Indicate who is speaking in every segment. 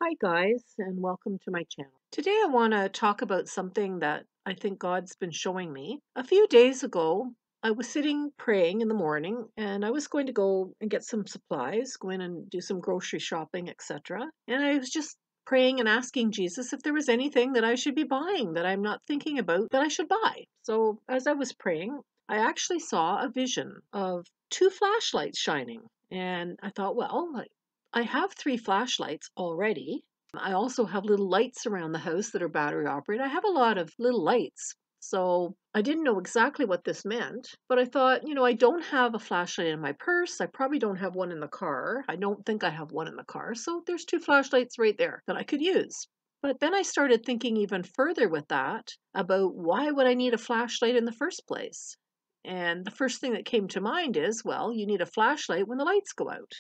Speaker 1: Hi, guys, and welcome to my channel. Today, I want to talk about something that I think God's been showing me. A few days ago, I was sitting praying in the morning, and I was going to go and get some supplies, go in and do some grocery shopping, etc. And I was just praying and asking Jesus if there was anything that I should be buying that I'm not thinking about that I should buy. So, as I was praying, I actually saw a vision of two flashlights shining. And I thought, well, I have three flashlights already. I also have little lights around the house that are battery operated. I have a lot of little lights. So I didn't know exactly what this meant, but I thought, I don't have a flashlight in my purse. I probably don't have one in the car. I don't think I have one in the car. So there's two flashlights right there that I could use. But then I started thinking even further with that about why would I need a flashlight in the first place? And the first thing that came to mind is, well, you need a flashlight when the lights go out.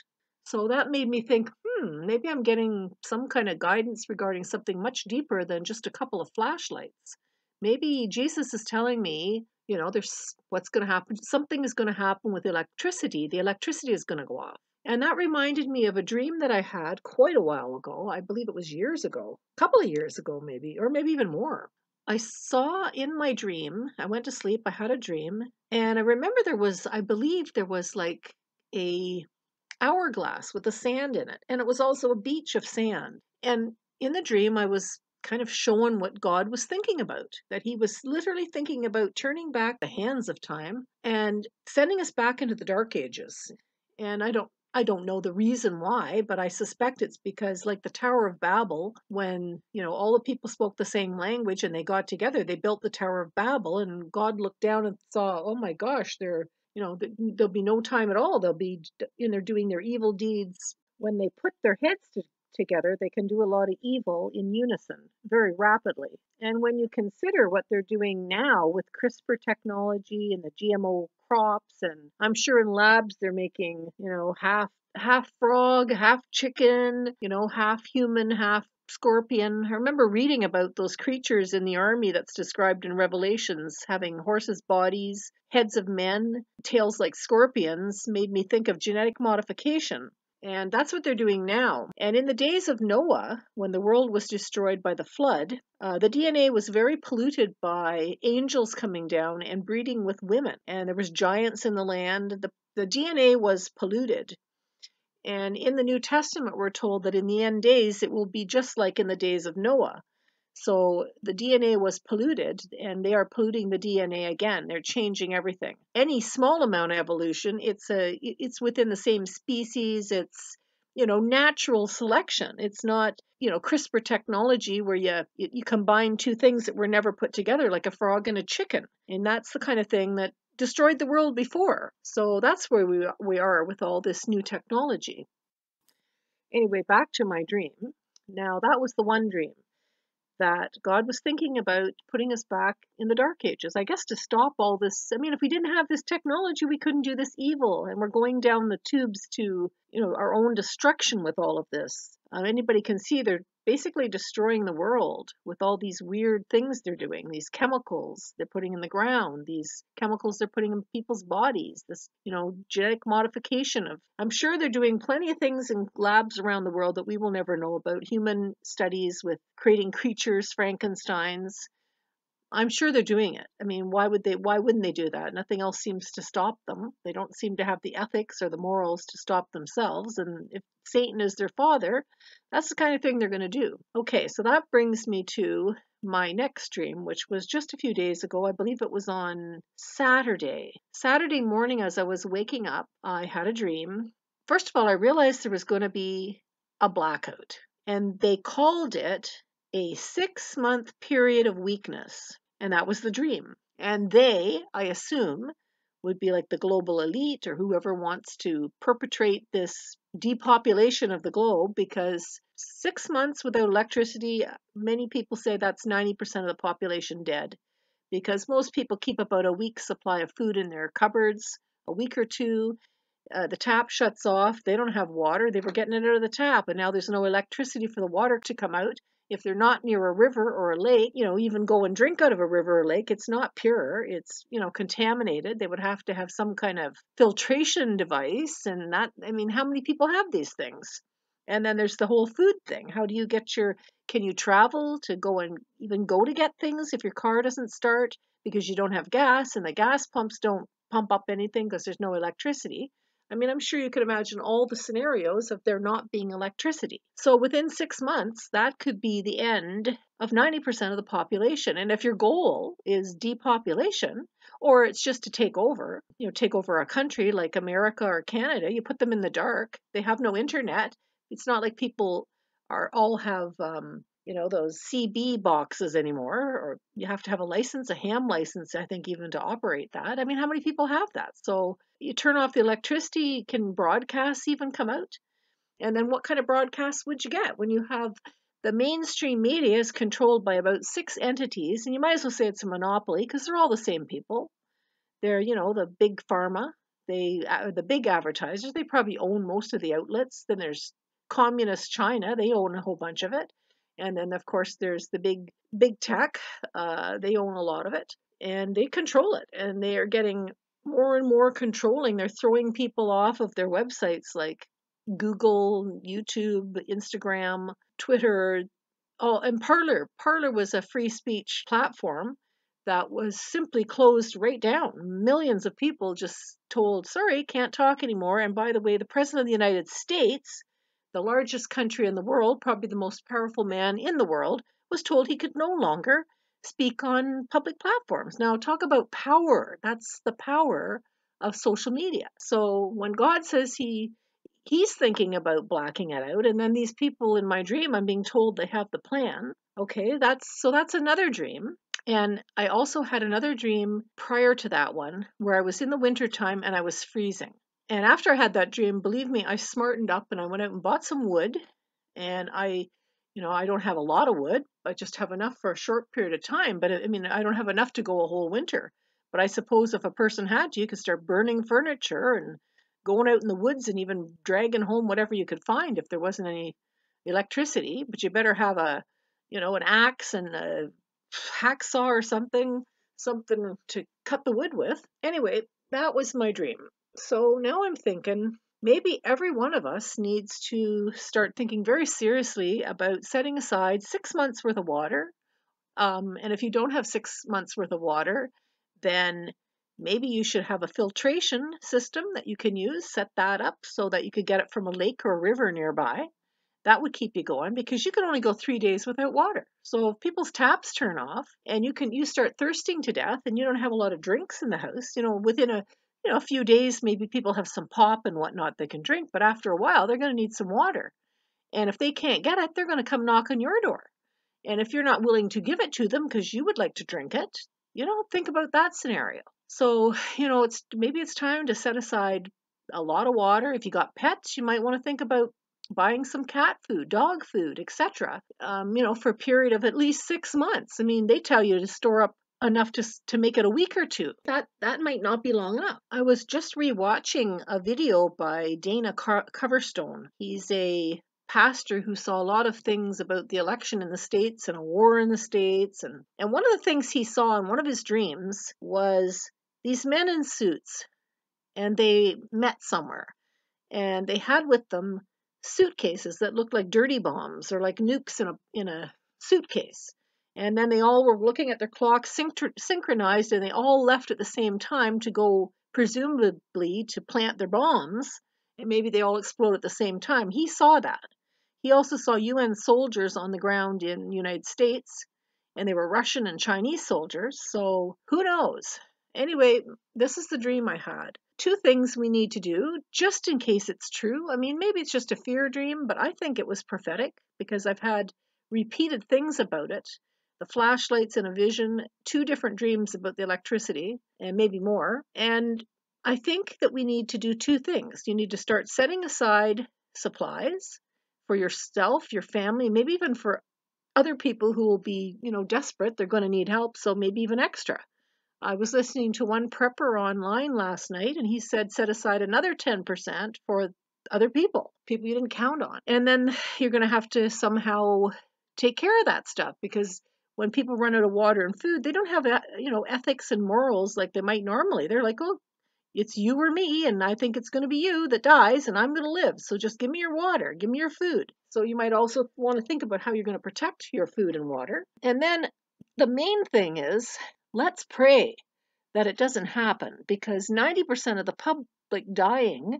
Speaker 1: So that made me think, maybe I'm getting some kind of guidance regarding something much deeper than just a couple of flashlights. Maybe Jesus is telling me, there's what's going to happen. Something is going to happen with electricity. The electricity is going to go off. And that reminded me of a dream that I had quite a while ago. I believe it was years ago, a couple of years ago, maybe, or maybe even more. I saw in my dream, I went to sleep, I had a dream, and I remember I believe there was like a hourglass with the sand in it. And it was also a beach of sand. And in the dream, I was kind of shown what God was thinking about, that he was literally thinking about turning back the hands of time and sending us back into the dark ages. And I don't know the reason why, but I suspect it's because, like the Tower of Babel, when, all the people spoke the same language and they got together, they built the Tower of Babel, and God looked down and saw, oh my gosh, there'll be no time at all. They'll be, they're doing their evil deeds. When they put their heads together, they can do a lot of evil in unison very rapidly. And when you consider what they're doing now with CRISPR technology and the GMO crops, and I'm sure in labs they're making, half frog, half chicken, half human, half scorpion. I remember reading about those creatures in the army that's described in Revelations having horses' bodies, heads of men, tails like scorpions, made me think of genetic modification. And that's what they're doing now. And in the days of Noah, when the world was destroyed by the flood, the DNA was very polluted by angels coming down and breeding with women. And there was giants in the land. The DNA was polluted. And in the New Testament, we're told that in the end days, it will be just like in the days of Noah. So the DNA was polluted, and they are polluting the DNA again. They're changing everything. Any small amount of evolution, it's within the same species. It's natural selection. It's not CRISPR technology where you combine two things that were never put together, like a frog and a chicken. And that's the kind of thing that destroyed the world before. So that's where we are with all this new technology. Anyway, back to my dream. Now, that was the one dream that God was thinking about putting us back in the dark ages, I guess, to stop all this. I mean, if we didn't have this technology, we couldn't do this evil, and we're going down the tubes to, our own destruction with all of this. Anybody can see they're basically destroying the world with all these weird things they're doing, these chemicals they're putting in the ground, these chemicals they're putting in people's bodies, this, genetic modification of, I'm sure they're doing plenty of things in labs around the world that we will never know about, human studies with creating creatures, Frankensteins. I'm sure they're doing it. I mean, why wouldn't they do that? Nothing else seems to stop them. They don't seem to have the ethics or the morals to stop themselves. And if Satan is their father, that's the kind of thing they're going to do. Okay, so that brings me to my next dream, which was just a few days ago. I believe it was on Saturday. Saturday morning, as I was waking up, I had a dream. First of all, I realized there was going to be a blackout, and they called it a 6-month period of weakness. And that was the dream. And they, I assume, would be like the global elite or whoever wants to perpetrate this depopulation of the globe, because 6 months without electricity, many people say that's 90% of the population dead, because most people keep about a week's supply of food in their cupboards, a week or two. The tap shuts off. They don't have water. They were getting it out of the tap, and now there's no electricity for the water to come out. If they're not near a river or a lake, even go and drink out of a river or lake, it's not pure. It's, contaminated. They would have to have some kind of filtration device. And that, I mean, how many people have these things? And then there's the whole food thing. How do you get can you travel to go and even go to get things if your car doesn't start because you don't have gas and the gas pumps don't pump up anything because there's no electricity? I mean, I'm sure you could imagine all the scenarios of there not being electricity. So within 6 months, that could be the end of 90% of the population. And if your goal is depopulation, or it's just to take over a country like America or Canada, you put them in the dark. They have no internet. It's not like people are all have those CB boxes anymore, or you have to have a license, a ham license, I think, even to operate that. I mean, how many people have that? So you turn off the electricity, can broadcasts even come out? And then what kind of broadcasts would you get when you have the mainstream media is controlled by about six entities, and you might as well say it's a monopoly because they're all the same people. They're, the big pharma, the big advertisers. They probably own most of the outlets. Then there's communist China. They own a whole bunch of it. And then, of course, there's the big tech. They own a lot of it, and they control it. And they are getting more and more controlling. They're throwing people off of their websites like Google, YouTube, Instagram, Twitter. Oh, and Parler. Parler was a free speech platform that was simply closed right down. Millions of people just told, sorry, can't talk anymore. And by the way, the President of the United States, the largest country in the world, probably the most powerful man in the world, was told he could no longer speak on public platforms. Now, talk about power. That's the power of social media. So when God says he's thinking about blacking it out, and then these people in my dream, I'm being told they have the plan. Okay, that's another dream. And I also had another dream prior to that one where I was in the wintertime and I was freezing. And after I had that dream, believe me, I smartened up and I went out and bought some wood. And I don't have a lot of wood. I just have enough for a short period of time. But I mean, I don't have enough to go a whole winter. But I suppose if a person had to, you could start burning furniture and going out in the woods and even dragging home whatever you could find if there wasn't any electricity. But you better have an axe and a hacksaw or something to cut the wood with. Anyway, that was my dream. So now I'm thinking maybe every one of us needs to start thinking very seriously about setting aside 6 months worth of water. And if you don't have 6 months worth of water, then maybe you should have a filtration system that you can use, set that up so that you could get it from a lake or a river nearby. That would keep you going because you can only go 3 days without water. So if people's taps turn off and you start thirsting to death and you don't have a lot of drinks in the house, within a few days, maybe people have some pop and whatnot they can drink, but after a while they're going to need some water. And if they can't get it, they're going to come knock on your door. And if you're not willing to give it to them because you would like to drink it, think about that scenario. So, it's time to set aside a lot of water. If you got pets, you might want to think about buying some cat food, dog food, etc. For a period of at least 6 months. I mean, they tell you to store up enough to make it a week or two. That might not be long enough. I was just rewatching a video by Dana Coverstone. He's a pastor who saw a lot of things about the election in the States and a war in the States. And one of the things he saw in one of his dreams was these men in suits, and they met somewhere. And they had with them suitcases that looked like dirty bombs or like nukes in a suitcase. And then they all were looking at their clocks synchronized, and they all left at the same time to go, presumably, to plant their bombs. And maybe they all explode at the same time. He saw that. He also saw UN soldiers on the ground in the United States, and they were Russian and Chinese soldiers, so who knows? Anyway, this is the dream I had. Two things we need to do, just in case it's true. I mean, maybe it's just a fear dream, but I think it was prophetic because I've had repeated things about it. The flashlights in a vision, two different dreams about the electricity, and maybe more. And I think that we need to do two things. You need to start setting aside supplies for yourself, your family, maybe even for other people who will be, desperate. They're going to need help, so maybe even extra. I was listening to one prepper online last night, and he said set aside another 10% for other people you didn't count on. And then you're going to have to somehow take care of that stuff because when people run out of water and food, they don't have, ethics and morals like they might normally. They're like, oh, it's you or me, and I think it's going to be you that dies, and I'm going to live. So just give me your water, give me your food. So you might also want to think about how you're going to protect your food and water. And then the main thing is, let's pray that it doesn't happen, because 90% of the public dying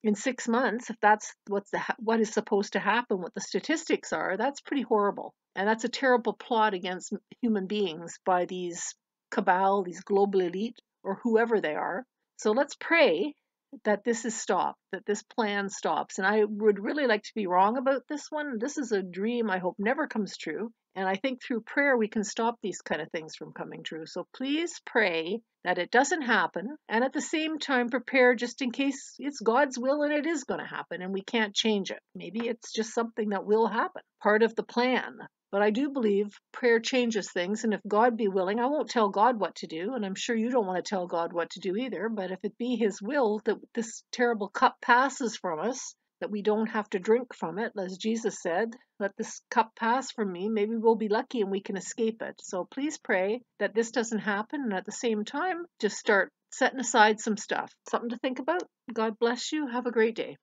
Speaker 1: in 6 months, if that's what is supposed to happen, what the statistics are, that's pretty horrible. And that's a terrible plot against human beings by these cabal, these global elite, or whoever they are. So let's pray that this is stopped, that this plan stops. And I would really like to be wrong about this one. This is a dream I hope never comes true. And I think through prayer we can stop these kind of things from coming true. So please pray that it doesn't happen. And at the same time, prepare just in case it's God's will and it is going to happen and we can't change it. Maybe it's just something that will happen, part of the plan. But I do believe prayer changes things. And if God be willing, I won't tell God what to do. And I'm sure you don't want to tell God what to do either. But if it be his will that this terrible cup passes from us, that we don't have to drink from it, as Jesus said, let this cup pass from me, maybe we'll be lucky and we can escape it. So please pray that this doesn't happen. And at the same time, just start setting aside some stuff. Something to think about. God bless you. Have a great day.